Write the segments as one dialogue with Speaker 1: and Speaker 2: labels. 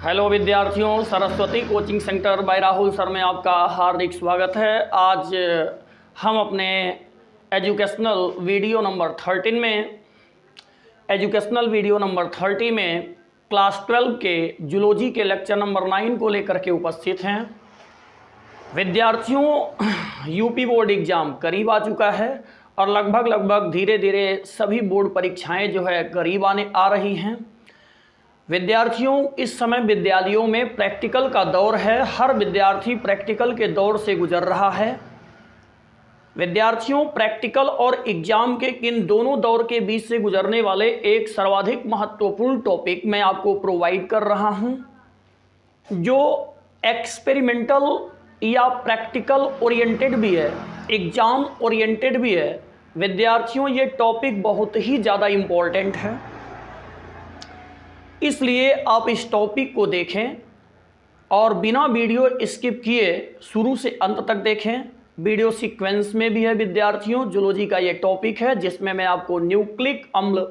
Speaker 1: Hello विद्यार्थियों, Saraswati coaching centre by Rahul sir में आपका हार्दिक स्वागत है। आज हम अपने एजुकेशनल वीडियो नंबर 30 में क्लास 12 के जूलॉजी के लेक्चर नंबर 9 को लेकर के उपस्थित हैं। विद्यार्थियों, यूपी बोर्ड एग्ज़ाम करीब आ चुका है और लगभग धीरे धीरे सभी बोर्ड परीक्षाएं जो है करीब आने आ रही हैं। विद्यार्थियों, इस समय विद्यालयों में प्रैक्टिकल का दौर है। हर विद्यार्थी प्रैक्टिकल के दौर से गुजर रहा है। विद्यार्थियों, प्रैक्टिकल और एग्जाम के इन दोनों दौर के बीच से गुजरने वाले एक सर्वाधिक महत्वपूर्ण टॉपिक मैं आपको प्रोवाइड कर रहा हूं, जो एक्सपेरिमेंटल या प्रैक्टिकल ओरिएंटेड भी है, एग्जाम ओरिएंटेड भी है। विद्यार्थियों, ये टॉपिक बहुत ही ज़्यादा इम्पोर्टेंट है, इसलिए आप इस टॉपिक को देखें और बिना वीडियो स्किप किए शुरू से अंत तक देखें। वीडियो सीक्वेंस में भी है विद्यार्थियों। जूलॉजी का ये टॉपिक है जिसमें मैं आपको न्यूक्लिक अम्ल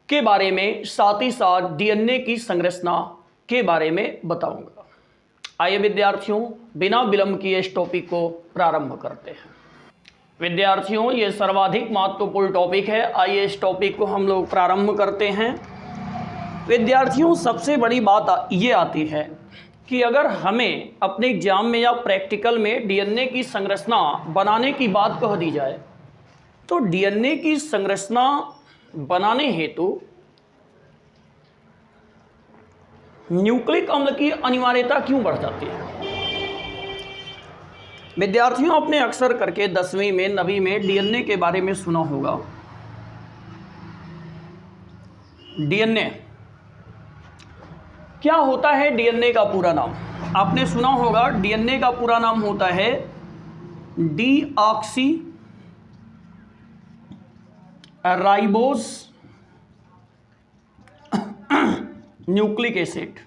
Speaker 1: के बारे में, साथ ही साथ डीएनए की संरचना के बारे में बताऊंगा। आइए विद्यार्थियों, बिना विलंब किए इस टॉपिक को प्रारंभ करते हैं। विद्यार्थियों, ये सर्वाधिक महत्वपूर्ण टॉपिक है। आइए इस टॉपिक को हम लोग प्रारंभ करते हैं। विद्यार्थियों, सबसे बड़ी बात ये आती है कि अगर हमें अपने एग्जाम में या प्रैक्टिकल में डीएनए की संरचना बनाने की बात कह दी जाए, तो डीएनए की संरचना बनाने हेतु न्यूक्लिक अम्ल की अनिवार्यता क्यों बढ़ जाती है? विद्यार्थियों, आपने अक्सर करके 10वीं में 9वीं में डीएनए के बारे में सुना होगा। डीएनए क्या होता है? डीएनए का पूरा नाम आपने सुना होगा। डीएनए का पूरा नाम होता है deoxy ribose nucleic acid.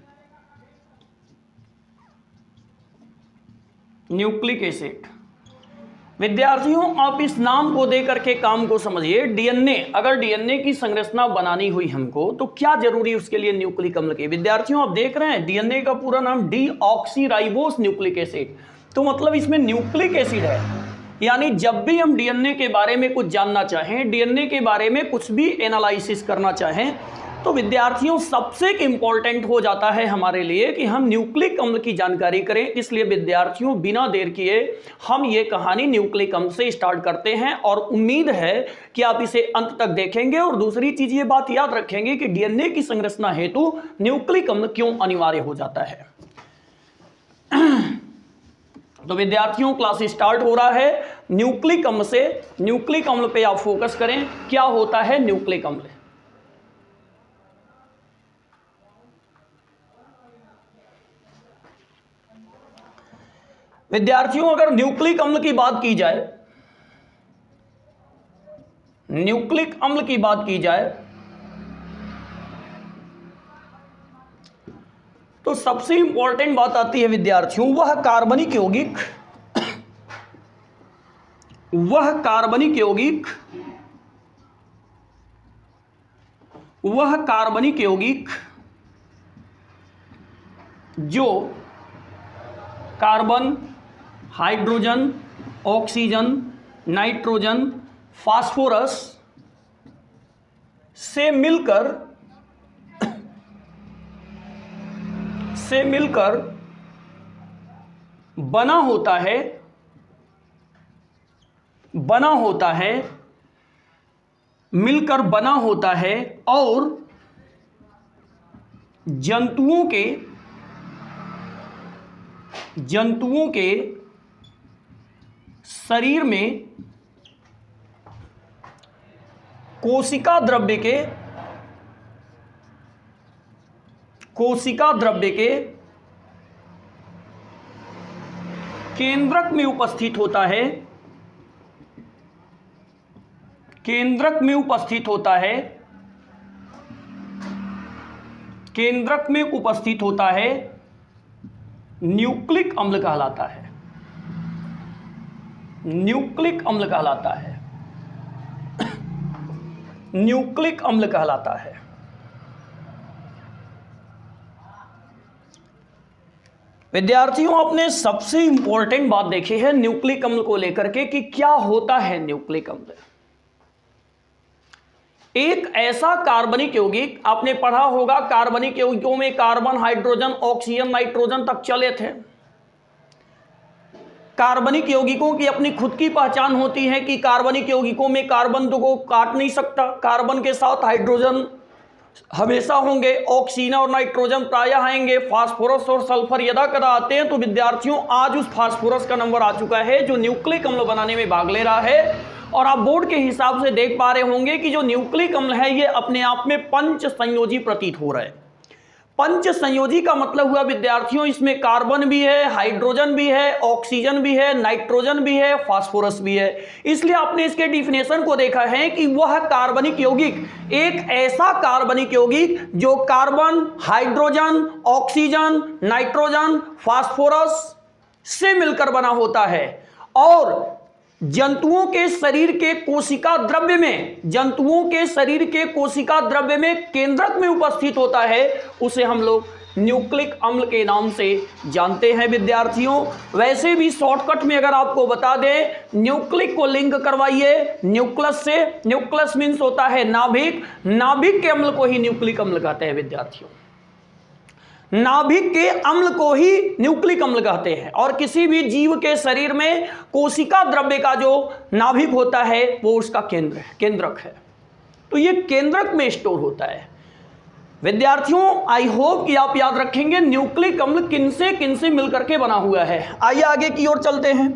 Speaker 1: Nucleic acid. विद्यार्थियों, आप इस नाम को दे करके काम को समझिए। डीएनए, अगर डीएनए की संरचना बनानी हुई हमको, तो क्या जरूरी उसके लिए न्यूक्लिक अम्ल की? विद्यार्थियों, आप देख रहे हैं डीएनए का पूरा नाम डीऑक्सीराइबोस न्यूक्लिक एसिड, तो मतलब इसमें न्यूक्लिक एसिड है। यानी जब भी हम डीएनए के बारे में कुछ जानना चाहें, डीएनए के बारे में कुछ भी एनालिसिस करना चाहें, तो विद्यार्थियों सबसे इंपॉर्टेंट हो जाता है हमारे लिए कि हम न्यूक्लिक अम्ल की जानकारी करें। इसलिए विद्यार्थियों, बिना देर किए हम ये कहानी न्यूक्लिक अम्ल से स्टार्ट करते हैं और उम्मीद है कि आप इसे अंत तक देखेंगे। और दूसरी चीज ये बात याद रखेंगे कि डीएनए की संरचना हेतु न्यूक्लिक अम्ल क्यों अनिवार्य हो जाता है। तो विद्यार्थियों, क्लास स्टार्ट हो रहा है न्यूक्लिक अम्ल से। न्यूक्लिक अम्ल पे आप फोकस करें। क्या होता है न्यूक्लिक अम्ल? विद्यार्थियों, अगर न्यूक्लिक अम्ल की बात की जाए, न्यूक्लिक अम्ल की बात की जाए, तो सबसे इंपॉर्टेंट बात आती है विद्यार्थियों, वह कार्बनिक यौगिक, वह कार्बनिक यौगिक, वह कार्बनिक यौगिक जो carbon, hydrogen, oxygen, nitrogen, phosphorus से मिलकर बना होता है, मिलकर बना होता है और जंतुओं के शरीर में कोशिका द्रव्य के केंद्रक में उपस्थित होता है, केंद्रक में उपस्थित होता है, न्यूक्लिक अम्ल कहलाता है। न्यूक्लिक अम्ल कहलाता है। न्यूक्लिक अम्ल कहलाता है। विद्यार्थियों, आपने सबसे इंपॉर्टेंट बात देखी है न्यूक्लिक अम्ल को लेकर के कि क्या होता है न्यूक्लिक अम्ल। एक ऐसा कार्बनिक यौगिक, आपने पढ़ा होगा कार्बनिक यौगिकों में कार्बन, हाइड्रोजन, ऑक्सीजन, नाइट्रोजन तक चले थे। कार्बनिक यौगिकों की अपनी खुद की पहचान होती है कि कार्बनिक यौगिकों में कार्बन को काट नहीं सकता, कार्बन के साथ हाइड्रोजन हमेशा होंगे, ऑक्सीजन और नाइट्रोजन प्रायः आएंगे, फास्फोरस और सल्फर यदा कदा आते हैं। तो विद्यार्थियों, आज उस फास्फोरस का नंबर आ चुका है जो न्यूक्लिक अम्ल बनाने में भाग ले रहा है। और आप बोर्ड के हिसाब से देख पा रहे होंगे कि जो न्यूक्लिक अम्ल है ये अपने आप में पंच संयोजी प्रतीत हो रहा है। पंच संयोजी का मतलब हुआ विद्यार्थियों, इसमें कार्बन भी है, हाइड्रोजन भी है, ऑक्सीजन भी है, नाइट्रोजन भी है, फास्फोरस भी है। इसलिए आपने इसके डिफिनेशन को देखा है कि वह कार्बनिक यौगिक एक ऐसा कार्बनिक यौगिक जो carbon, hydrogen, oxygen, nitrogen, phosphorus से मिलकर बना होता है और जंतुओं के शरीर के कोशिका द्रव्य में, जंतुओं के शरीर के कोशिका द्रव्य में केंद्रक में उपस्थित होता है, उसे हम लोग न्यूक्लिक अम्ल के नाम से जानते हैं। विद्यार्थियों, वैसे भी शॉर्टकट में अगर आपको बता दें, न्यूक्लिक को लिंक करवाइए न्यूक्लियस से। न्यूक्लियस मीन्स होता है नाभिक, नाभिक के अम्ल को ही न्यूक्लिक अम्ल कहते हैं। विद्यार्थियों, नाभिक के अम्ल को ही न्यूक्लिक अम्ल कहते हैं। और किसी भी जीव के शरीर में कोशिका द्रव्य का जो नाभिक होता है वो उसका केंद्रक है। तो ये केंद्रक में स्टोर होता है। विद्यार्थियों, आई होप कि आप याद रखेंगे न्यूक्लिक अम्ल किनसे मिलकर के बना हुआ है। आइए आगे की ओर चलते हैं।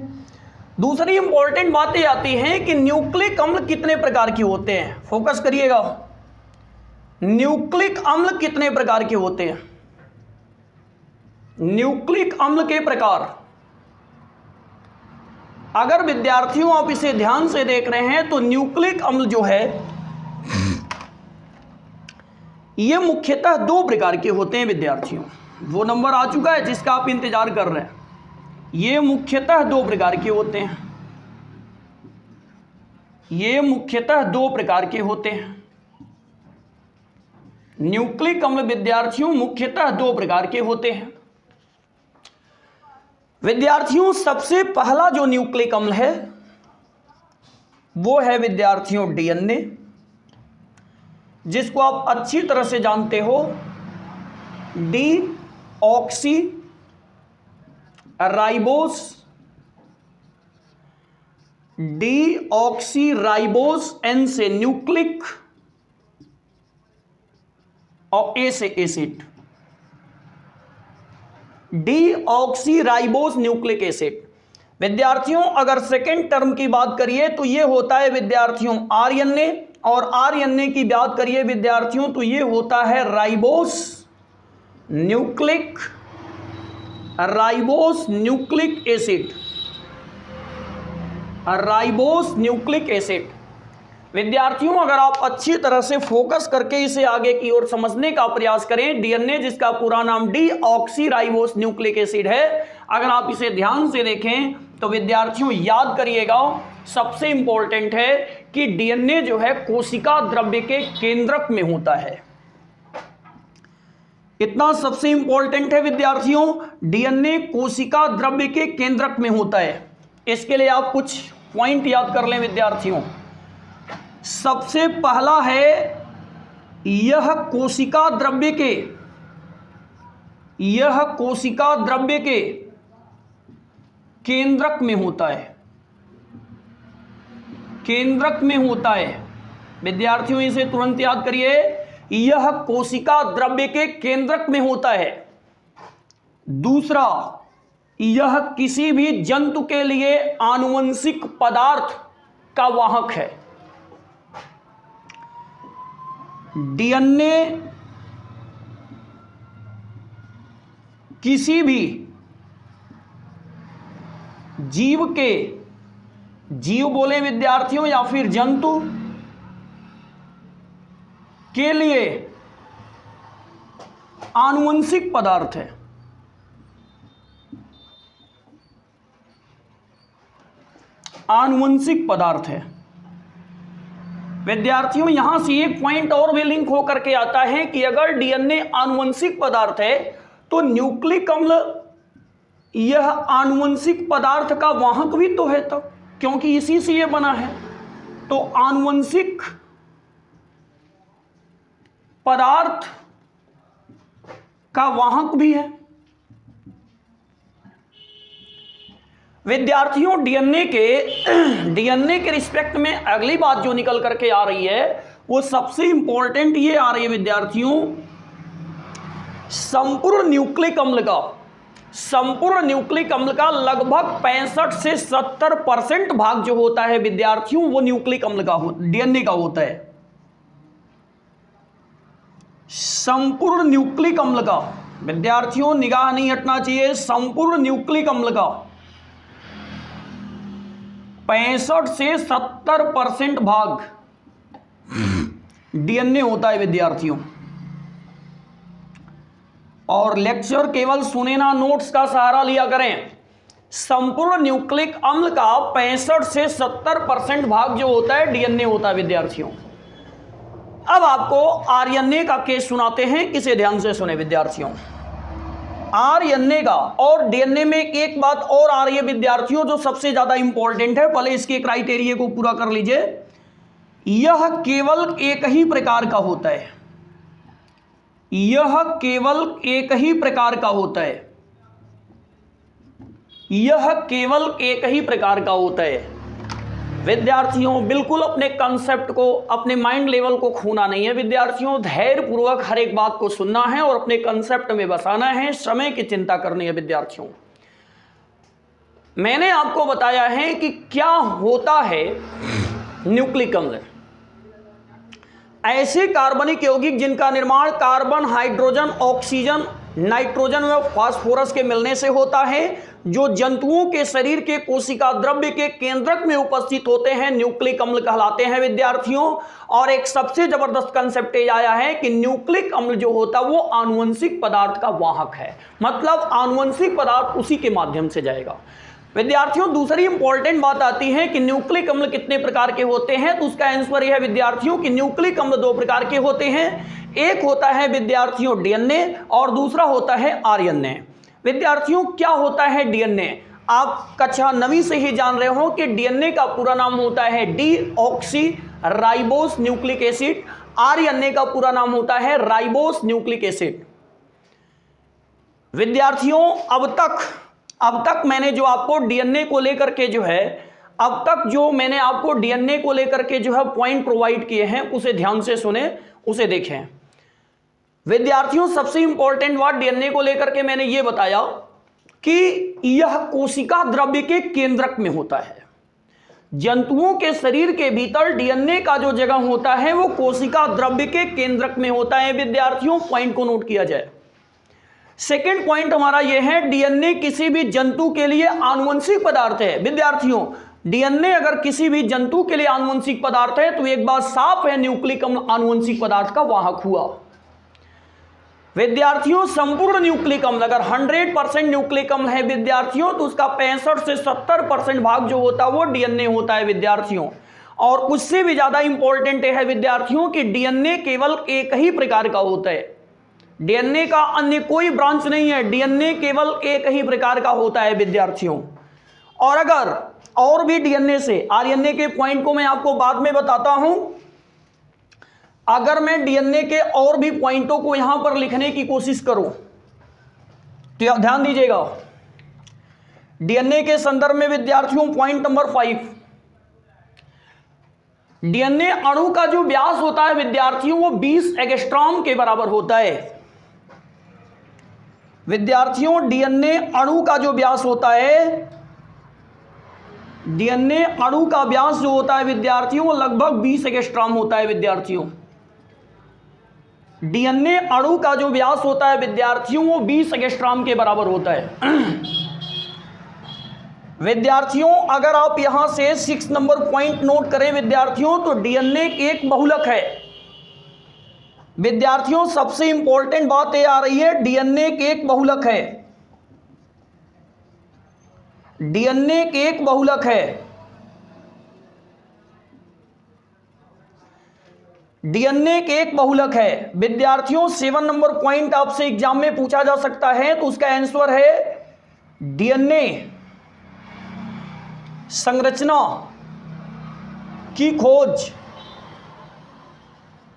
Speaker 1: दूसरी इंपॉर्टेंट बातें आती हैं कि न्यूक्लिक अम्ल कितने प्रकार के होते हैं। फोकस करिएगा, न्यूक्लिक अम्ल कितने प्रकार के होते हैं। न्यूक्लिक अम्ल के प्रकार, अगर विद्यार्थियों आप इसे ध्यान से देख रहे हैं तो न्यूक्लिक अम्ल जो है ये मुख्यतः दो प्रकार के होते हैं। विद्यार्थियों, वो नंबर आ चुका है जिसका आप इंतजार कर रहे हैं। ये मुख्यतः दो प्रकार के होते हैं। ये मुख्यतः दो प्रकार के होते हैं। न्यूक्लिक अम्ल विद्यार्थियों मुख्यतः दो प्रकार के होते हैं। विद्यार्थियों, सबसे पहला जो न्यूक्लिक अम्ल है वो है विद्यार्थियों डीएनए, जिसको आप अच्छी तरह से जानते हो, deoxyribose, deoxyribose, N से न्यूक्लिक और ए से acid, deoxyribose nucleic acid. विद्यार्थियों, अगर सेकेंड टर्म की बात करिए तो ये होता है विद्यार्थियों आरएनए, और आरएनए की बात करिए विद्यार्थियों तो ये होता है ribose nucleic acid, ribose nucleic acid. विद्यार्थियों, अगर आप अच्छी तरह से फोकस करके इसे आगे की ओर समझने का प्रयास करें, डीएनए जिसका पूरा नाम D oxy ribose nucleic acid है, अगर आप इसे ध्यान से देखें तो विद्यार्थियों याद करिएगा, सबसे इंपॉर्टेंट है कि डीएनए जो है कोशिका द्रव्य के केंद्रक में होता है। इतना सबसे इंपॉर्टेंट है विद्यार्थियों, डीएनए कोशिका द्रव्य के केंद्रक में होता है। इसके लिए आप कुछ पॉइंट याद कर लें विद्यार्थियों। सबसे पहला है, यह कोशिका द्रव्य के केंद्रक में होता है, केंद्रक में होता है। विद्यार्थियों, इसे तुरंत याद करिए, यह कोशिका द्रव्य के केंद्रक में होता है। दूसरा, यह किसी भी जंतु के लिए आनुवंशिक पदार्थ का वाहक है। डीएनए किसी भी जीव बोले विद्यार्थियों या फिर जंतु के लिए आनुवंशिक पदार्थ है। आनुवंशिक पदार्थ है। विद्यार्थियों, यहां से एक पॉइंट और भी लिंक होकर के आता है कि अगर डीएनए आनुवंशिक पदार्थ है तो न्यूक्लिक अम्ल यह आनुवंशिक पदार्थ का वाहक भी तो है, तब क्योंकि इसी से यह बना है, तो आनुवंशिक पदार्थ का वाहक भी है। विद्यार्थियों डीएनए के रिस्पेक्ट में अगली बात जो निकल करके आ रही है वो सबसे इंपॉर्टेंट ये आ रही है विद्यार्थियों, संपूर्ण न्यूक्लिक अम्ल का लगभग 65 से 70% भाग जो होता है विद्यार्थियों वो न्यूक्लिक अम्ल का डीएनए का होता है। संपूर्ण न्यूक्लिक अम्ल का, विद्यार्थियों निगाह नहीं हटना चाहिए, संपूर्ण न्यूक्लिक अम्ल का 65 से 70% भाग डीएनए होता है विद्यार्थियों। और लेक्चर केवल सुने ना, नोट्स का सहारा लिया करें। संपूर्ण न्यूक्लिक अम्ल का 65 से 70% भाग जो होता है डीएनए होता है विद्यार्थियों। अब आपको आरएनए का केस सुनाते हैं, किसे ध्यान से सुने विद्यार्थियों। आरएनए का और डीएनए में एक बात और आ रही है विद्यार्थियों जो सबसे ज्यादा इंपॉर्टेंट है, पहले इसके क्राइटेरिया को पूरा कर लीजिए। यह केवल एक ही प्रकार का होता है, यह केवल एक ही प्रकार का होता है, यह केवल एक ही प्रकार का होता है। विद्यार्थियों बिल्कुल अपने कंसेप्ट को, अपने माइंड लेवल को खोना नहीं है विद्यार्थियों, धैर्य पूर्वक हर एक बात को सुनना है और अपने कंसेप्ट में बसाना है, समय की चिंता करनी है विद्यार्थियों। मैंने आपको बताया है कि क्या होता है न्यूक्लिक अम्ल। ऐसे कार्बनिक यौगिक जिनका निर्माण कार्बन, हाइड्रोजन, ऑक्सीजन, नाइट्रोजन व फास्फोरस के मिलने से होता है, जो जंतुओं के शरीर के कोशिका द्रव्य के केंद्रक में उपस्थित होते हैं, न्यूक्लिक अम्ल कहलाते हैं विद्यार्थियों। और एक सबसे जबरदस्त कंसेप्ट ये आया है कि न्यूक्लिक अम्ल जो होता है वो आनुवंशिक पदार्थ का वाहक है, मतलब आनुवंशिक पदार्थ उसी के माध्यम से जाएगा। विद्यार्थियों दूसरी इंपॉर्टेंट बात आती है कि न्यूक्लिक अम्ल कितने प्रकार के होते हैं, तो उसका आंसर यह है विद्यार्थियों कि न्यूक्लिक अम्ल 2 प्रकार के होते हैं। एक होता है विद्यार्थियों डीएनए और दूसरा होता है आरएनए। विद्यार्थियों क्या होता है डीएनए, आप कक्षा 9वीं से ही जान रहे हो कि डीएनए का पूरा नाम होता है deoxy ribose nucleic acid, RNA का पूरा नाम होता है राइबोस न्यूक्लिक एसिड। विद्यार्थियों अब तक मैंने जो आपको डीएनए को लेकर के जो है पॉइंट प्रोवाइड किए हैं उसे ध्यान से सुने, उसे देखें। विद्यार्थियों सबसे इंपॉर्टेंट बात डीएनए को लेकर के मैंने यह बताया कि यह कोशिका द्रव्य के केंद्रक में होता है। जंतुओं के शरीर के भीतर डीएनए का जो जगह होता है वो कोशिका द्रव्य के केंद्रक में होता है विद्यार्थियों, पॉइंट को नोट किया जाए। सेकेंड पॉइंट हमारा यह है डीएनए किसी भी जंतु के लिए आनुवंशिक पदार्थ है। विद्यार्थियों डीएनए अगर किसी भी जंतु के लिए आनुवंशिक पदार्थ है तो एक बात साफ है, न्यूक्लिक अम्ल आनुवंशिक पदार्थ का वाहक हुआ। विद्यार्थियों संपूर्ण न्यूक्लिक अम्ल अगर 100% न्यूक्लिक अम्ल है विद्यार्थियों तो उसका 65 से 70% भाग जो होता है वो डीएनए होता है विद्यार्थियों। और उससे भी ज्यादा इंपॉर्टेंट है विद्यार्थियों कि डीएनए केवल एक ही प्रकार का होता है, डीएनए का अन्य कोई ब्रांच नहीं है, डीएनए केवल एक ही प्रकार का होता है विद्यार्थियों। और अगर और भी डीएनए से, आरएनए के पॉइंट को मैं आपको बाद में बताता हूं, अगर मैं डीएनए के और भी पॉइंटों को यहां पर लिखने की कोशिश करूं तो ध्यान दीजिएगा। डीएनए के संदर्भ में विद्यार्थियों पॉइंट नंबर 5, डीएनए अणु का जो व्यास होता है विद्यार्थियों वो 20 एंगस्ट्रॉम के बराबर होता है। विद्यार्थियों डीएनए अणु का जो व्यास होता है, डीएनए अणु का व्यास जो होता है विद्यार्थियों वो लगभग 20 एंगस्ट्रॉम होता है विद्यार्थियों। डीएनए अणु का जो व्यास होता है विद्यार्थियों वो 20 एंगस्ट्रॉम के बराबर होता है। विद्यार्थियों अगर आप यहां से 6 नंबर पॉइंट नोट करें विद्यार्थियों तो डीएनए एक बहुलक है। विद्यार्थियों सबसे इंपॉर्टेंट बात यह आ रही है डीएनए एक बहुलक है, डीएनए एक बहुलक है। डीएनए एक बहुलक है विद्यार्थियों। 7 नंबर पॉइंट आपसे एग्जाम में पूछा जा सकता है तो उसका आंसर है डीएनए संरचना की खोज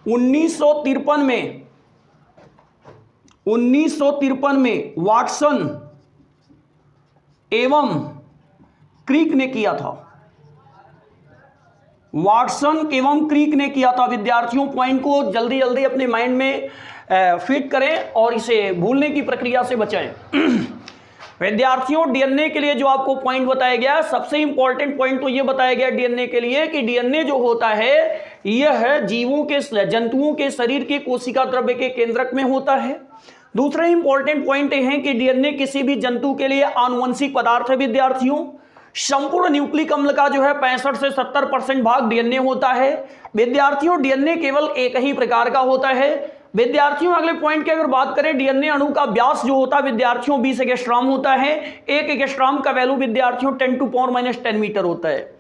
Speaker 1: 1953 में वाटसन एवं क्रिक ने किया था। वाटसन एवं क्रिक ने किया था। विद्यार्थियों पॉइंट को जल्दी जल्दी अपने माइंड में फिट करें और इसे भूलने की प्रक्रिया से बचाएं। विद्यार्थियों डीएनए के लिए जो आपको पॉइंट बताया गया, सबसे इंपॉर्टेंट पॉइंट तो यह बताया गया डीएनए के लिए कि डीएनए जो होता है यह जीवों के जंतुओं के शरीर के कोशिका द्रव्य के केंद्रक में होता है। दूसरा इंपॉर्टेंट पॉइंट यह है कि डीएनए किसी भी जंतु के लिए आनुवंशिक पदार्थ है। विद्यार्थियों संपूर्ण न्यूक्लिक अम्ल का जो है 65 से 70% भाग डीएनए होता है। विद्यार्थियों डीएनए केवल एक ही प्रकार का होता है। विद्यार्थियों अगले पॉइंट की अगर बात करें, डीएनए अणु का व्यास जो होता है विद्यार्थियों 20 एंगस्ट्रॉम होता है। एक एंगस्ट्रॉम का वैल्यू विद्यार्थियों 10⁻⁻10 मीटर होता है।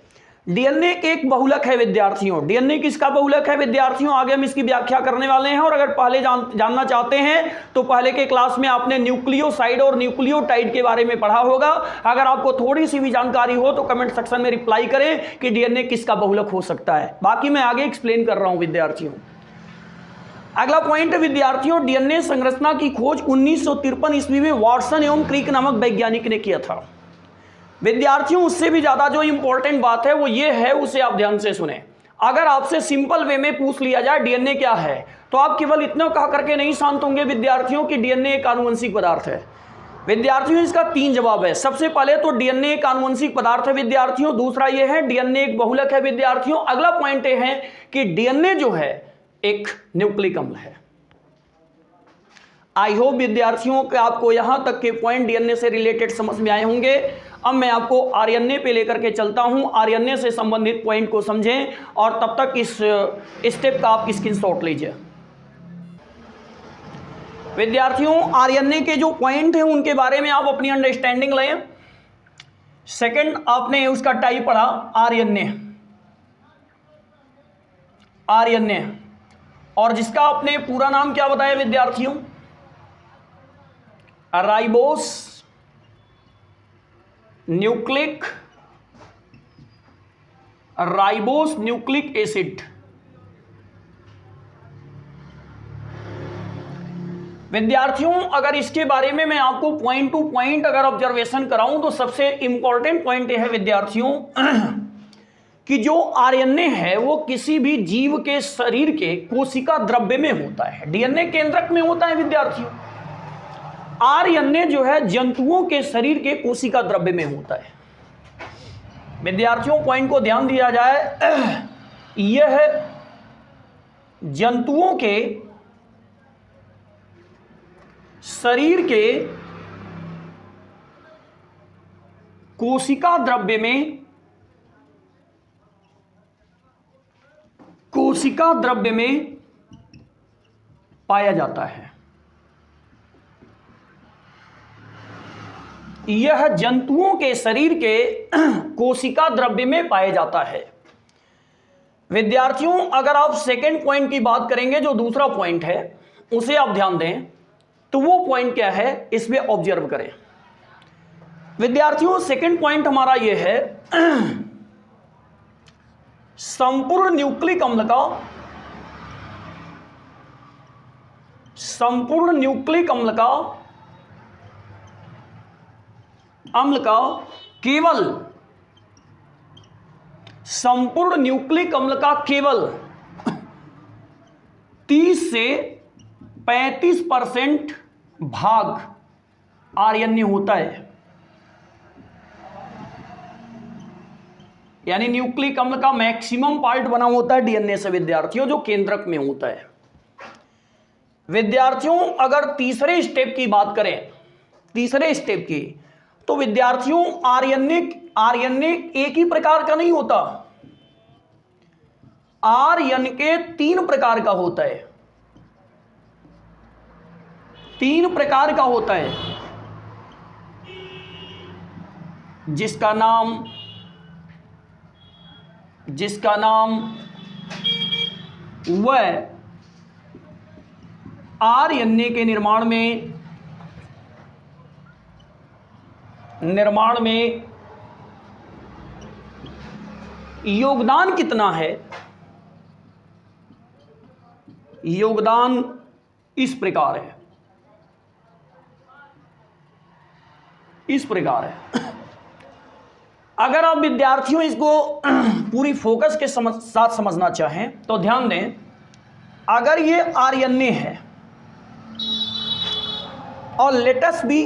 Speaker 1: डीएनए एक बहुलक है विद्यार्थियों। डीएनए किसका बहुलक है विद्यार्थियों, आगे हम इसकी व्याख्या करने वाले हैं। और अगर पहले जानना चाहते हैं तो पहले के क्लास में आपने न्यूक्लियोसाइड और न्यूक्लियोटाइड के बारे में पढ़ा होगा। अगर आपको थोड़ी सी भी जानकारी हो तो कमेंट सेक्शन में रिप्लाई करें कि डीएनए किसका बहुलक हो सकता है। बाकी मैं आगे एक्सप्लेन कर रहा हूं विद्यार्थियों। अगला पॉइंट विद्यार्थियों, डीएनए संरचना की खोज 1953 ईस्वी में वाटसन एवं क्रिक नामक वैज्ञानिक ने किया था। विद्यार्थियों उससे भी ज्यादा जो इंपॉर्टेंट बात है वो ये है, उसे आप ध्यान से सुने। अगर आपसे सिंपल वे में पूछ लिया जाए डीएनए क्या है, तो आप केवल इतना कह करके नहीं शांत होंगे विद्यार्थियों कि डीएनए एक आनुवंशिक पदार्थ है। विद्यार्थियों इसका 3 जवाब है। सबसे पहले तो डीएनए एक आनुवंशिक पदार्थ है विद्यार्थियों। दूसरा यह है डीएनए एक बहुलक है विद्यार्थियों। अगला पॉइंट यह है कि डीएनए जो है एक न्यूक्लिक अम्ल है। आई होप विद्यार्थियों कि आपको यहां तक के पॉइंट डीएनए से रिलेटेड समझ में आए होंगे। अब मैं आपको आरएनए पे लेकर के चलता हूं। आरएनए से संबंधित पॉइंट को समझें और तब तक इस स्टेप का आप स्क्रीनशॉट लीजिए। विद्यार्थियों आरएनए के जो पॉइंट हैं उनके बारे में आप अपनी अंडरस्टैंडिंग लें। सेकंड, आपने उसका टाइप पढ़ा आरएनए, आरएनए, और जिसका आपने पूरा नाम क्या बताया विद्यार्थियों, राइबोस न्यूक्लिक एसिड। विद्यार्थियों अगर इसके बारे में मैं आपको पॉइंट टू पॉइंट अगर ऑब्जर्वेशन कराऊं तो सबसे इंपॉर्टेंट पॉइंट यह है विद्यार्थियों कि जो आरएनए है वो किसी भी जीव के शरीर के कोशिका द्रव्य में होता है। डीएनए केंद्रक में होता है विद्यार्थियों। आरएनए जो है जंतुओं के शरीर के कोशिका द्रव्य में होता है। विद्यार्थियों पॉइंट को ध्यान दिया जाए, यह जंतुओं के शरीर के कोशिका द्रव्य में पाया जाता है। यह जंतुओं के शरीर के कोशिका द्रव्य में पाया जाता है। विद्यार्थियों अगर आप सेकंड पॉइंट की बात करेंगे, जो दूसरा पॉइंट है उसे आप ध्यान दें, तो वो पॉइंट क्या है इसमें ऑब्जर्व करें। विद्यार्थियों सेकंड पॉइंट हमारा यह है, संपूर्ण न्यूक्लिक अम्ल का केवल 30 से 35% भाग आरएनए होता है। यानी न्यूक्लिक अम्ल का मैक्सिमम पार्ट बना होता है डीएनए से विद्यार्थियों, जो केंद्रक में होता है। विद्यार्थियों अगर तीसरे स्टेप की बात करें, तीसरे स्टेप की, तो विद्यार्थियों आरएनए एक ही प्रकार का नहीं होता। आरएनए 3 प्रकार का होता है। 3 प्रकार का होता है, जिसका नाम वह आरएनए के निर्माण में निर्माण में योगदान कितना है? योगदान इस प्रकार है, इस प्रकार है। अगर आप विद्यार्थियों इसको पूरी फोकस के साथ समझना चाहें तो ध्यान दें, अगर ये आरएनए है और लेटेस्ट भी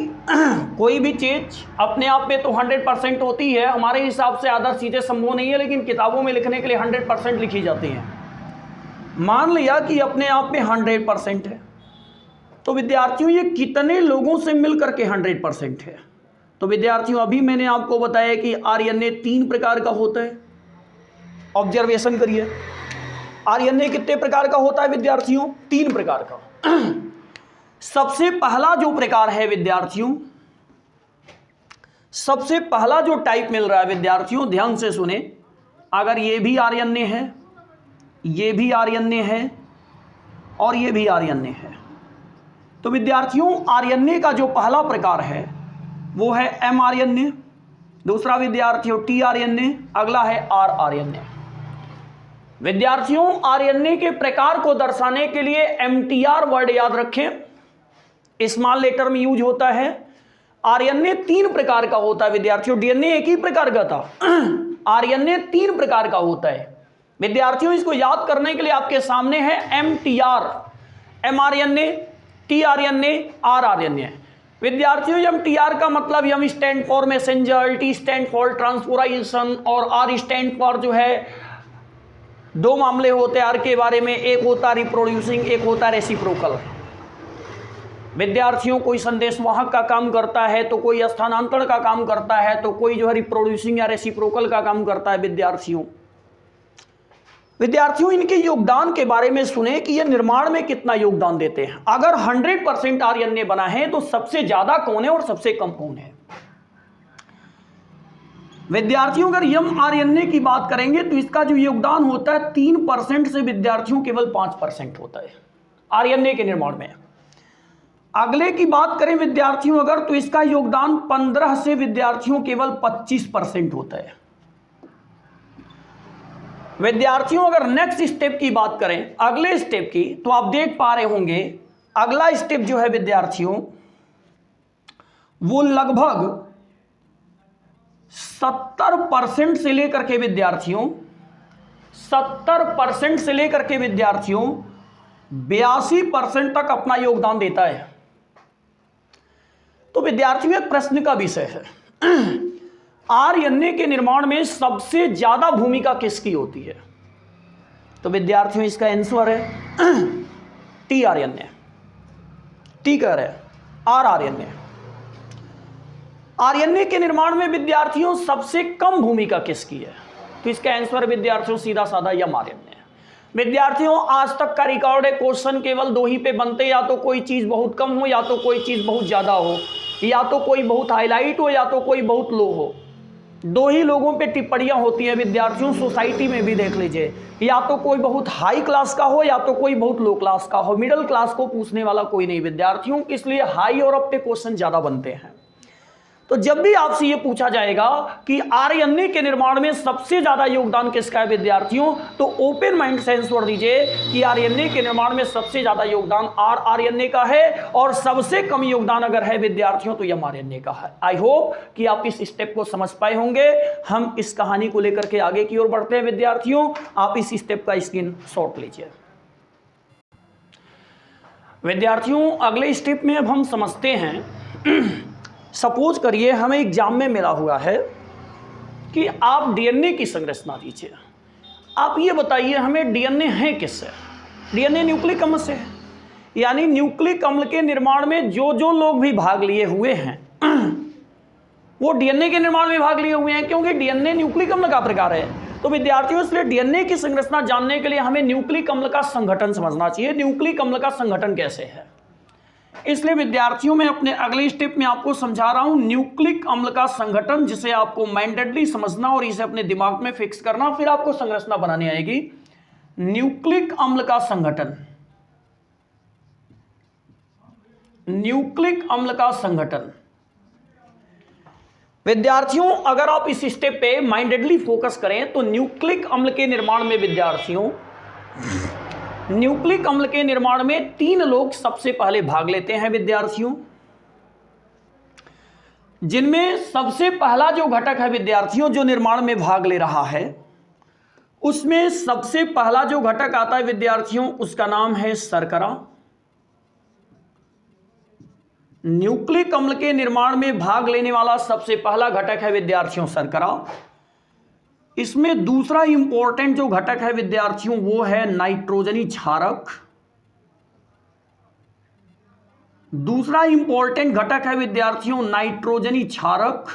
Speaker 1: कोई भी चीज अपने आप में तो 100% होती है, हमारे हिसाब से आदर्श चीजें संभव नहीं है, लेकिन किताबों में लिखने के लिए 100% लिखी जाती हैं। मान लिया कि अपने आप में 100% है, तो विद्यार्थियों ये कितने लोगों से मिलकर के 100% है? तो विद्यार्थियों अभी मैंने आपको बताया कि आरएनए 3 प्रकार का होता है। ऑब्जर्वेशन करिए, आरएनए कितने प्रकार का होता है विद्यार्थियों? 3 प्रकार का। सबसे पहला जो प्रकार है विद्यार्थियों, सबसे पहला जो टाइप मिल रहा है विद्यार्थियों, ध्यान से सुने, अगर ये भी आरएनए है, ये भी आरएनए है और ये भी आरएनए है, तो विद्यार्थियों आरएनए का जो पहला प्रकार है वो है एमआरएनए, दूसरा विद्यार्थियों टीआरएनए, अगला है आरआरएनए। विद्यार्थियों आरएनए के प्रकार को दर्शाने के लिए एमटीआर वर्ड याद रखें, स्मॉल लेटर में यूज होता है। आरएनए 3 प्रकार का होता है विद्यार्थियों, डीएनए एक ही प्रकार का था, आरएनए 3 प्रकार का होता है। विद्यार्थियों इसको याद करने के लिए आपके सामने है एमटीआर, एमआरएनए, टीआरएनए, आरआरएनए। विद्यार्थियों एमटीआर का मतलब M stand for messenger, T stand for transportation और आर स्टैंड फॉर जो है, 2 मामले होते हैं आर के बारे में, एक होता है रिप्रोड्यूसिंग, एक होता है रेसिप्रोकल। विद्यार्थियों कोई संदेश वाहक का काम करता है, तो कोई स्थानांतरण का काम करता है, तो कोई जो है रिप्रोड्यूसिंग या रेसिप्रोकल का काम करता है। विद्यार्थियों इनके योगदान के बारे में सुने कि ये निर्माण में कितना योगदान देते हैं। अगर 100% आरएनए बना है तो सबसे ज्यादा कौन है और सबसे कम कौन है? विद्यार्थियों अगर एमआरएनए की बात करेंगे तो इसका जो योगदान होता है 3% से विद्यार्थियों केवल 5% होता है आरएनए के निर्माण में। अगले की बात करें विद्यार्थियों अगर, तो इसका योगदान 15 से विद्यार्थियों केवल 25% होता है। विद्यार्थियों अगर नेक्स्ट स्टेप की बात करें, अगले स्टेप की, तो आप देख पा रहे होंगे अगला स्टेप जो है विद्यार्थियों वो लगभग 70% से लेकर के विद्यार्थियों 70% से लेकर के विद्यार्थियों 82% तक अपना योगदान देता है। तो विद्यार्थियों एक प्रश्न का विषय है, आरएनए के निर्माण में सबसे ज्यादा भूमिका किसकी होती है? तो विद्यार्थियों इसका आंसर है टीआरएनए, टी कह रहे हैं आरआरएनए। आरएनए के निर्माण में विद्यार्थियों सबसे कम भूमिका किसकी है? तो इसका आंसर विद्यार्थियों सीधा साधा एमआरएनए। विद्यार्थियों आज तक का रिकॉर्ड है, क्वेश्चन केवल 2 ही पे बनते, या तो कोई चीज बहुत कम हो, या तो कोई चीज बहुत ज्यादा हो, या तो कोई बहुत हाईलाइट हो, या तो कोई बहुत लो हो। 2 ही लोगों पे टिप्पणियां होती है विद्यार्थियों, सोसाइटी में भी देख लीजिए, या तो कोई बहुत हाई क्लास का हो या तो कोई बहुत लो क्लास का हो, मिडिल क्लास को पूछने वाला कोई नहीं विद्यार्थियों, इसलिए हाई और अप पे क्वेश्चन ज्यादा बनते हैं। तो जब भी आपसे ये पूछा जाएगा कि आरएनए के निर्माण में सबसे ज्यादा योगदान किसका है विद्यार्थियों, तो ओपन माइंड से आंसर दीजिए कि आरएनए के निर्माण में सबसे ज्यादा योगदान आरआरएनए का है और सबसे कम योगदान अगर है विद्यार्थियों तो एमआरएनए का है। आई होप कि आप इस स्टेप को समझ पाए होंगे। हम इस कहानी को लेकर के आगे की ओर बढ़ते हैं विद्यार्थियों, आप इस स्टेप का स्क्रीनशॉट लीजिए। विद्यार्थियों अगले स्टेप में अब हम समझते हैं, सपोज करिए हमें एग्जाम में मिला हुआ है कि आप डीएनए की संरचना दीजिए, आप ये बताइए हमें डीएनए है किससे? डीएनए न्यूक्लिक अम्ल से है, यानी न्यूक्लिक अम्ल के निर्माण में जो जो लोग भी भाग लिए हुए हैं वो डीएनए के निर्माण में भाग लिए हुए हैं, क्योंकि डीएनए न्यूक्लिक अम्ल का प्रकार है। तो विद्यार्थियों इसलिए डीएनए की संरचना जानने के लिए हमें न्यूक्लिक अम्ल का संगठन समझना चाहिए, न्यूक्लिक अम्ल का संगठन कैसे है। इसलिए विद्यार्थियों में अपने अगले स्टेप में आपको समझा रहा हूं न्यूक्लिक अम्ल का संगठन, जिसे आपको माइंडेडली समझना और इसे अपने दिमाग में फिक्स करना, फिर आपको संरचना बनानी आएगी। न्यूक्लिक अम्ल का संगठन, न्यूक्लिक अम्ल का संगठन। विद्यार्थियों अगर आप इस स्टेप पे माइंडेडली फोकस करें तो न्यूक्लिक अम्ल के निर्माण में विद्यार्थियों न्यूक्लिक अम्ल के निर्माण में 3 लोग सबसे पहले भाग लेते हैं विद्यार्थियों, जिनमें सबसे पहला जो घटक है विद्यार्थियों जो निर्माण में भाग ले रहा है, उसमें सबसे पहला जो घटक आता है विद्यार्थियों उसका नाम है शर्करा। न्यूक्लिक अम्ल के निर्माण में भाग लेने वाला सबसे पहला घटक है विद्यार्थियों शर्करा। इसमें दूसरा इंपॉर्टेंट जो घटक है विद्यार्थियों वो है नाइट्रोजनी क्षारक। दूसरा इंपॉर्टेंट घटक है विद्यार्थियों नाइट्रोजनी क्षारक।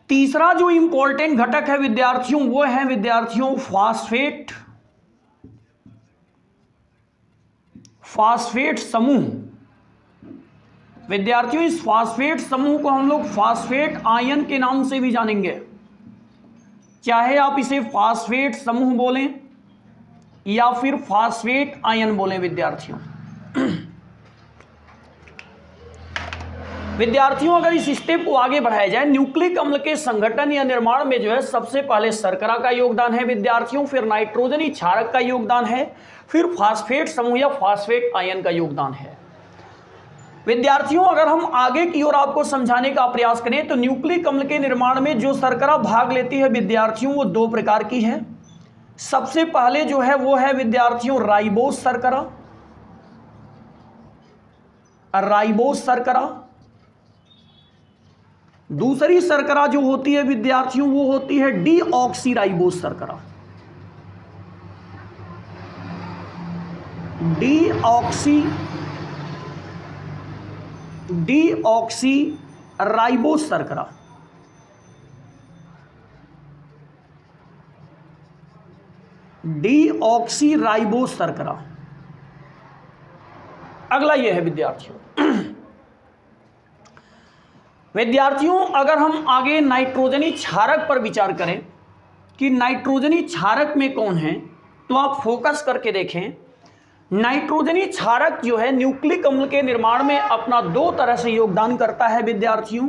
Speaker 1: तीसरा जो इंपॉर्टेंट घटक है विद्यार्थियों वो है विद्यार्थियों फास्फेट समूह। विद्यार्थियों इस फास्फेट समूह को हम लोग फास्फेट आयन के नाम से भी जानेंगे, चाहे आप इसे फास्फेट समूह बोलें या फिर फास्फेट आयन बोलें। विद्यार्थियों अगर इस स्टेप को आगे बढ़ाया जाए, न्यूक्लिक अम्ल के संगठन या निर्माण में जो है सबसे पहले शर्करा का योगदान है विद्यार्थियों, फिर नाइट्रोजनी क्षारक का योगदान है, फिर फास्फेट समूह या फास्फेट आयन का योगदान है। विद्यार्थियों अगर हम आगे की ओर आपको समझाने का प्रयास करें तो न्यूक्लिक अम्ल के निर्माण में जो शर्करा भाग लेती है विद्यार्थियों वो 2 प्रकार की है। सबसे पहले जो है वो है विद्यार्थियों राइबोज शर्करा। दूसरी शर्करा जो होती है विद्यार्थियों वो होती है डीऑक्सीराइबोज शर्करा। डीऑक्सीराइबोज शर्करा। डीऑक्सीराइबोज शर्करा। अगला यह है विद्यार्थियों अगर हम आगे नाइट्रोजनी क्षारक पर विचार करें कि नाइट्रोजनी क्षारक में कौन है, तो आप फोकस करके देखें। नाइट्रोजनी क्षारक जो है न्यूक्लिक अम्ल के निर्माण में अपना 2 तरह से योगदान करता है विद्यार्थियों।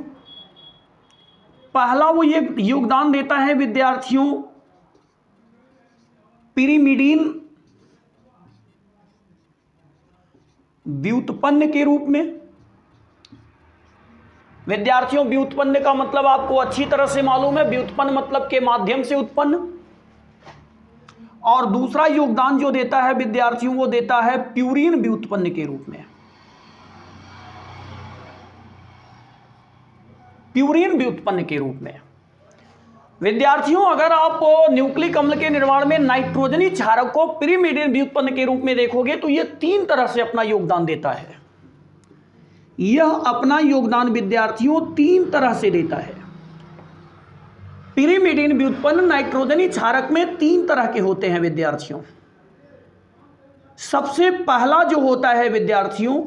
Speaker 1: पहला वो ये योगदान देता है विद्यार्थियों पिरिमिडीन व्युत्पन्न के रूप में। विद्यार्थियों व्युत्पन्न का मतलब आपको अच्छी तरह से मालूम है, व्युत्पन्न मतलब के माध्यम से उत्पन्न। और दूसरा योगदान जो देता है विद्यार्थियों वो देता है प्यूरिन व्युत्पन्न के रूप में। प्यूरिन व्युत्पन्न के रूप में विद्यार्थियों अगर आप न्यूक्लिक अम्ल के निर्माण में नाइट्रोजनी क्षारक को पिरिमिडीन व्युत्पन्न के रूप में देखोगे तो यह 3 तरह से अपना योगदान देता है। यह अपना योगदान विद्यार्थियों 3 तरह से देता है। पिरिमिडीन व्युत्पन्न नाइट्रोजनी क्षारक में 3 तरह के होते हैं विद्यार्थियों। सबसे पहला जो होता है विद्यार्थियों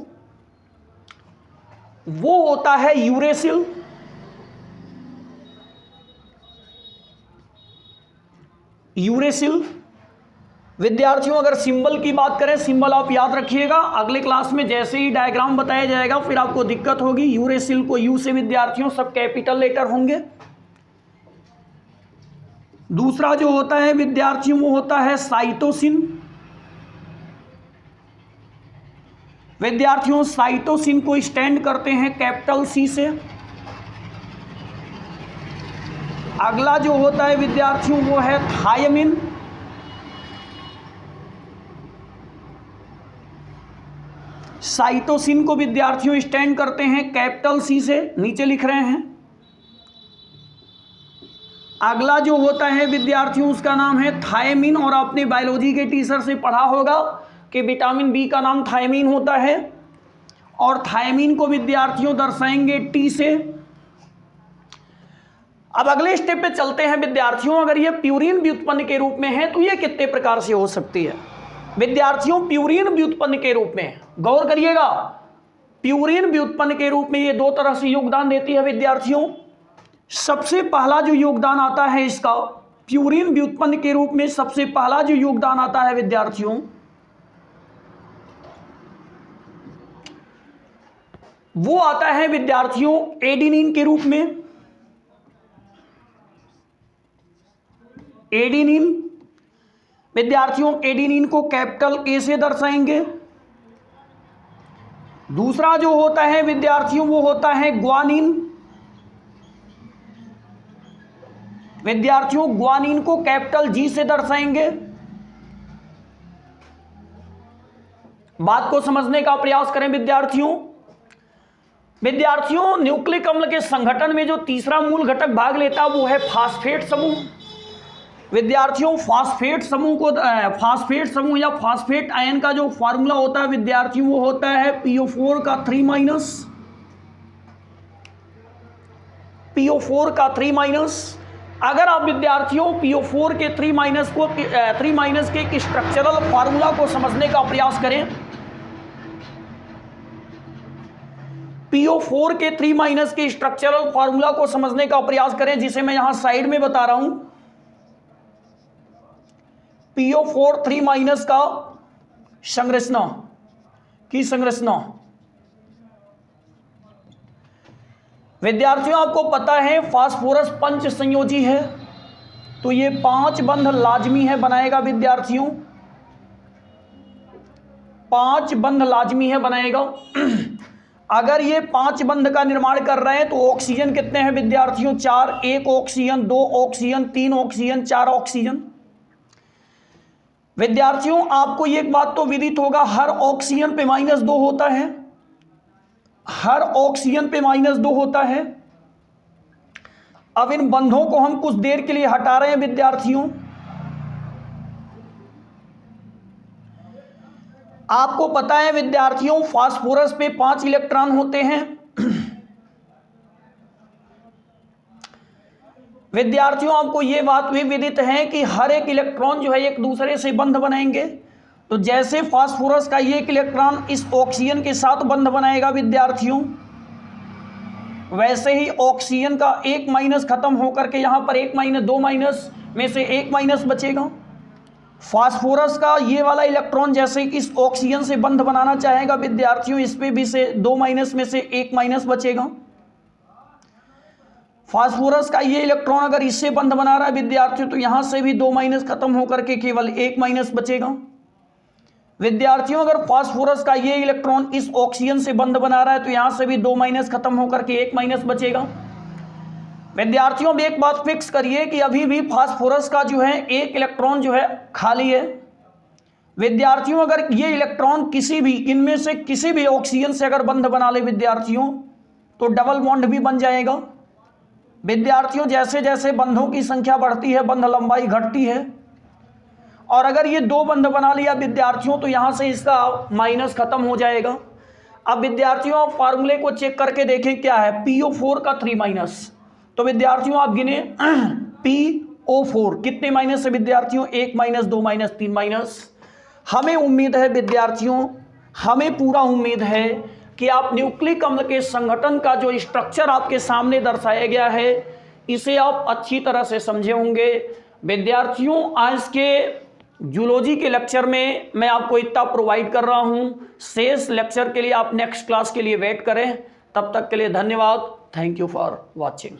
Speaker 1: वो होता है यूरेसिल। विद्यार्थियों अगर सिंबल की बात करें, सिंबल आप याद रखिएगा, अगले क्लास में जैसे ही डायग्राम बताया जाएगा फिर आपको दिक्कत होगी। यूरेसिल को यू से विद्यार्थियों सब कैपिटल लेटर होंगे। दूसरा जो होता है विद्यार्थियों वो होता है साइटोसिन। विद्यार्थियों साइटोसिन को स्टैंड करते हैं कैपिटल सी से। अगला जो होता है विद्यार्थियों वो है थायमिन। साइटोसिन को विद्यार्थियों स्टैंड करते हैं कैपिटल सी से, नीचे लिख रहे हैं। अगला जो होता है विद्यार्थियों उसका नाम है थायमिन, और आपने बायोलॉजी के टीचर से पढ़ा होगा कि विटामिन बी का नाम थायमिन होता है, और थायमिन को विद्यार्थियों दर्शाएंगे टी से। अब अगले स्टेप पे चलते हैं विद्यार्थियों। अगर ये प्यूरिन व्युत्पन्न के रूप में है तो ये कितने प्रकार से हो सकती है विद्यार्थियों? प्यूरिन व्युत्पन्न के रूप में गौर करिएगा, प्यूरिन व्युत्पन्न के रूप में ये 2 तरह से योगदान देती है विद्यार्थियों। सबसे पहला जो योगदान आता है इसका प्यूरिन व्युत्पन्न के रूप में, सबसे पहला जो योगदान आता है विद्यार्थियों वो आता है विद्यार्थियों एडिनिन के रूप में। एडिनिन, विद्यार्थियों एडिनिन को कैपिटल ए से दर्शाएंगे। दूसरा जो होता है विद्यार्थियों वो होता है ग्वानिन। विद्यार्थियों ग्वानिन को कैपिटल जी से दर्शाएंगे। बात को समझने का प्रयास करें विद्यार्थियों। न्यूक्लिक अम्ल के संगठन में जो तीसरा मूल घटक भाग लेता है वो है फास्फेट समूह। विद्यार्थियों फास्फेट समूह या फास्फेट आयन का जो फार्मूला होता है विद्यार्थियों वो होता है PO4 का 3-। अगर आप विद्यार्थियों PO4 के 3- के एक स्ट्रक्चरल फार्मूला को समझने का प्रयास करें, PO4 के 3- के स्ट्रक्चरल फार्मूला को समझने का प्रयास करें, जिसे मैं यहां साइड में बता रहा हूं। PO4 3- का संरचना विद्यार्थियों आपको पता है फास्फोरस पंच संयोजी है, तो ये 5 बंध लाजमी है बनाएगा विद्यार्थियों, 5 बंध लाजमी है बनाएगा। अगर ये 5 बंध का निर्माण कर रहे हैं तो ऑक्सीजन कितने हैं विद्यार्थियों? 4। 1 ऑक्सीजन, 2 ऑक्सीजन, 3 ऑक्सीजन, 4 ऑक्सीजन। विद्यार्थियों आपको एक बात तो विदित होगा, हर ऑक्सीजन पे -2 होता है, हर ऑक्सीजन पे -2 होता है। अब इन बंधों को हम कुछ देर के लिए हटा रहे हैं विद्यार्थियों। आपको पता है विद्यार्थियों फास्फोरस पे 5 इलेक्ट्रॉन होते हैं। विद्यार्थियों आपको यह बात भी विदित है कि हर एक इलेक्ट्रॉन जो है एक दूसरे से बंध बनाएंगे। तो जैसे फास्फोरस का एक इलेक्ट्रॉन इस ऑक्सीजन के साथ बंध बनाएगा विद्यार्थियों, वैसे ही ऑक्सीजन का 1- खत्म होकर के यहां पर 1- 2- में से 1- बचेगा। फास्फोरस का ये वाला इलेक्ट्रॉन जैसे इस ऑक्सीजन से बंध बनाना चाहेगा विद्यार्थियों, इस पे भी से 2- में से 1- बचेगा। फास्फोरस का ये इलेक्ट्रॉन अगर इससे बंध बना रहा है विद्यार्थियों, तो यहां से भी 2- खत्म होकर के केवल 1- बचेगा। विद्यार्थियों अगर फास्फोरस का ये इलेक्ट्रॉन इस ऑक्सीजन से बंध बना रहा है तो यहां से भी 2- खत्म होकर के 1- बचेगा। विद्यार्थियों अब एक बात फिक्स करिए कि अभी भी फास्फोरस का जो है एक इलेक्ट्रॉन जो है खाली है। विद्यार्थियों अगर ये इलेक्ट्रॉन किसी भी इनमें से किसी भी ऑक्सीजन से अगर बंध बना ले विद्यार्थियों, तो डबल बॉन्ड भी बन जाएगा। विद्यार्थियों जैसे जैसे बंधों की संख्या बढ़ती है बंध लंबाई घटती है, और अगर ये 2 बंध बना लिया विद्यार्थियों तो यहां से इसका माइनस खत्म हो जाएगा। अब विद्यार्थियों आप फार्मूले को चेक करके देखें क्या है। PO4 का 3-, तो विद्यार्थियों आप गिने PO4 कितने माइनस है विद्यार्थियों? 1- 2- 3-। हमें उम्मीद है विद्यार्थियों, हमें पूरा उम्मीद है कि आप न्यूक्लिक अम्ल के संगठन का जो स्ट्रक्चर आपके सामने दर्शाया गया है इसे आप अच्छी तरह से समझे होंगे। विद्यार्थियों आज के जूलॉजी के लेक्चर में मैं आपको इतना प्रोवाइड कर रहा हूं, शेष लेक्चर के लिए आप नेक्स्ट क्लास के लिए वेट करें। तब तक के लिए धन्यवाद। Thank you for watching.